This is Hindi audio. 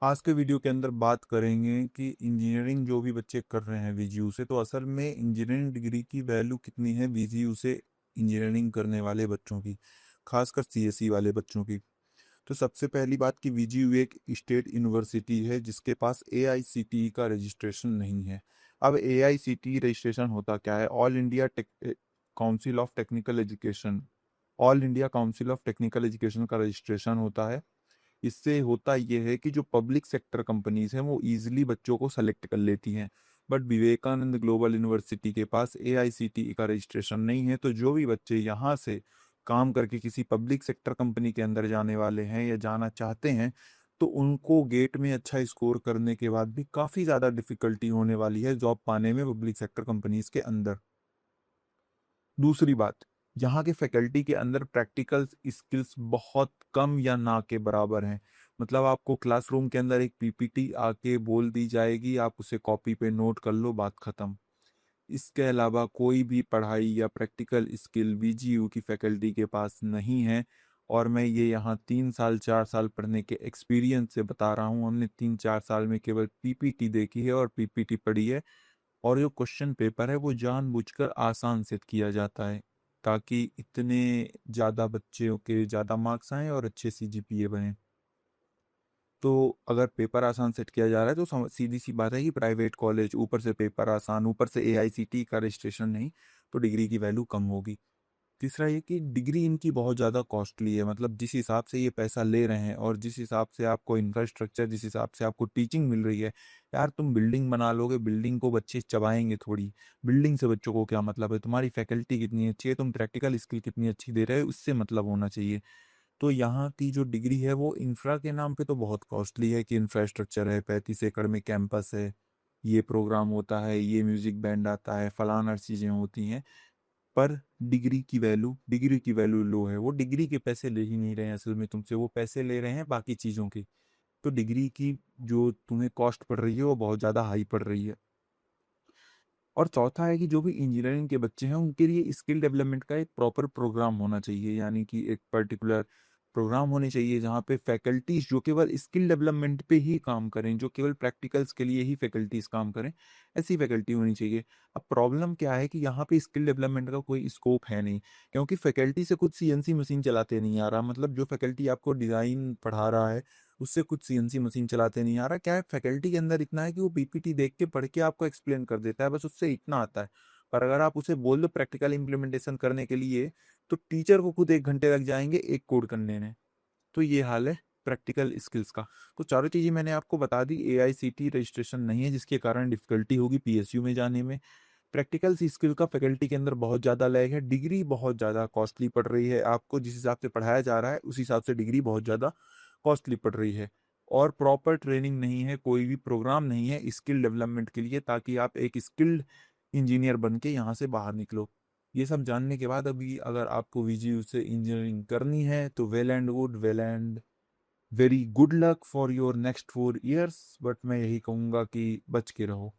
आज के वीडियो के अंदर बात करेंगे कि इंजीनियरिंग जो भी बच्चे कर रहे हैं वीजीयू से, तो असल में इंजीनियरिंग डिग्री की वैल्यू कितनी है वीजीयू से इंजीनियरिंग करने वाले बच्चों की, खासकर सीएसई वाले बच्चों की। तो सबसे पहली बात कि वीजीयू एक स्टेट यूनिवर्सिटी है जिसके पास एआईसीटीई का रजिस्ट्रेशन नहीं है। अब एआईसीटीई रजिस्ट्रेशन होता क्या है? All India council of technical education, all India council of technical education का रजिस्ट्रेशन होता है। इससे होता यह है कि जो पब्लिक सेक्टर कंपनीज हैं वो इजीली बच्चों को सेलेक्ट कर लेती हैं। बट विवेकानंद ग्लोबल यूनिवर्सिटी के पास एआईसीटीई का रजिस्ट्रेशन नहीं है, तो जो भी बच्चे यहाँ से काम करके किसी पब्लिक सेक्टर कंपनी के अंदर जाने वाले हैं या जाना चाहते हैं, तो उनको गेट में अच्छा स्कोर करने के बाद भी काफ़ी ज़्यादा डिफिकल्टी होने वाली है जॉब पाने में पब्लिक सेक्टर कंपनीज के अंदर। दूसरी बात, यहाँ के फैकल्टी के अंदर प्रैक्टिकल स्किल्स बहुत कम या ना के बराबर हैं। मतलब आपको क्लासरूम के अंदर एक पीपीटी आके बोल दी जाएगी, आप उसे कॉपी पे नोट कर लो, बात खत्म। इसके अलावा कोई भी पढ़ाई या प्रैक्टिकल स्किल वीजीयू की फैकल्टी के पास नहीं है। और मैं ये यहाँ 3 साल 4 साल पढ़ने के एक्सपीरियंस से बता रहा हूँ। हमने 3 4 साल में केवल पीपीटी देखी है और पीपीटी पढ़ी है। और जो क्वेश्चन पेपर है वो जानबूझकर आसान सेट किया जाता है ताकि इतने ज़्यादा बच्चों के ज़्यादा मार्क्स आए और अच्छे सीजीपीए बने। तो अगर पेपर आसान सेट किया जा रहा है तो सीधी सी बात है कि प्राइवेट कॉलेज, ऊपर से पेपर आसान, ऊपर से एआईसीटी का रजिस्ट्रेशन नहीं, तो डिग्री की वैल्यू कम होगी। तीसरा ये कि डिग्री इनकी बहुत ज़्यादा कॉस्टली है। मतलब जिस हिसाब से ये पैसा ले रहे हैं और जिस हिसाब से आपको इंफ्रास्ट्रक्चर, जिस हिसाब से आपको टीचिंग मिल रही है, यार तुम बिल्डिंग बना लोगे, बिल्डिंग को बच्चे चबाएंगे थोड़ी। बिल्डिंग से बच्चों को क्या मतलब है? तुम्हारी फैकल्टी कितनी अच्छी है, तुम प्रैक्टिकल स्किल कितनी अच्छी दे रहे हो, उससे मतलब होना चाहिए। तो यहाँ की जो डिग्री है वो इंफ्रा के नाम पे तो बहुत कॉस्टली है कि इंफ्रास्ट्रक्चर है, 35 एकड़ में कैंपस है, ये प्रोग्राम होता है, ये म्यूजिक बैंड आता है, फलाना चीज़ें होती हैं। पर डिग्री की वैल्यू लो है। वो डिग्री के पैसे ले ही नहीं रहे हैं असल में तुमसे, वो पैसे ले रहे हैं बाकी चीज़ों के। तो डिग्री की जो तुम्हें कॉस्ट पड़ रही है वो बहुत ज़्यादा हाई पड़ रही है। और चौथा है कि जो भी इंजीनियरिंग के बच्चे हैं उनके लिए स्किल डेवलपमेंट का एक प्रॉपर प्रोग्राम होना चाहिए, यानी कि एक पर्टिकुलर प्रोग्राम होने चाहिए जहाँ पे फैकल्टीज जो केवल स्किल डेवलपमेंट पे ही काम करें, जो केवल प्रैक्टिकल्स के लिए ही फैकल्टीज काम करें, ऐसी फैकल्टी होनी चाहिए। अब प्रॉब्लम क्या है कि यहाँ पे स्किल डेवलपमेंट का कोई स्कोप है नहीं, क्योंकि फैकल्टी से कुछ सीएनसी मशीन चलाते नहीं आ रहा। मतलब जो फैकल्टी आपको डिज़ाइन पढ़ा रहा है उससे कुछ सीएनसी मशीन चलाते नहीं आ रहा। क्या है, फैकल्टी के अंदर इतना है कि वो पीपीटी देख के पढ़ के आपको एक्सप्लेन कर देता है, बस उससे इतना आता है। पर अगर आप उसे बोल दो प्रैक्टिकल इम्प्लीमेंटेशन करने के लिए, तो टीचर को खुद 1 घंटे लग जाएंगे एक कोड करने में। तो ये हाल है प्रैक्टिकल स्किल्स का। तो चारों चीजें मैंने आपको बता दी। एआईसीटी रजिस्ट्रेशन नहीं है जिसके कारण डिफिकल्टी होगी पीएसयू में जाने में। प्रैक्टिकल स्किल का फैकल्टी के अंदर बहुत ज़्यादा लैग है। डिग्री बहुत ज़्यादा कॉस्टली पड़ रही है आपको, जिस हिसाब से पढ़ाया जा रहा है उस हिसाब से डिग्री बहुत ज़्यादा कॉस्टली पड़ रही है। और प्रॉपर ट्रेनिंग नहीं है, कोई भी प्रोग्राम नहीं है स्किल डेवलपमेंट के लिए ताकि आप एक स्किल्ड इंजीनियर बन के यहाँ से बाहर निकलो। ये सब जानने के बाद अभी अगर आपको वीजीयू से इंजीनियरिंग करनी है तो well and good, well and very good luck for your next 4 years. But मैं यही कहूँगा कि बच के रहो।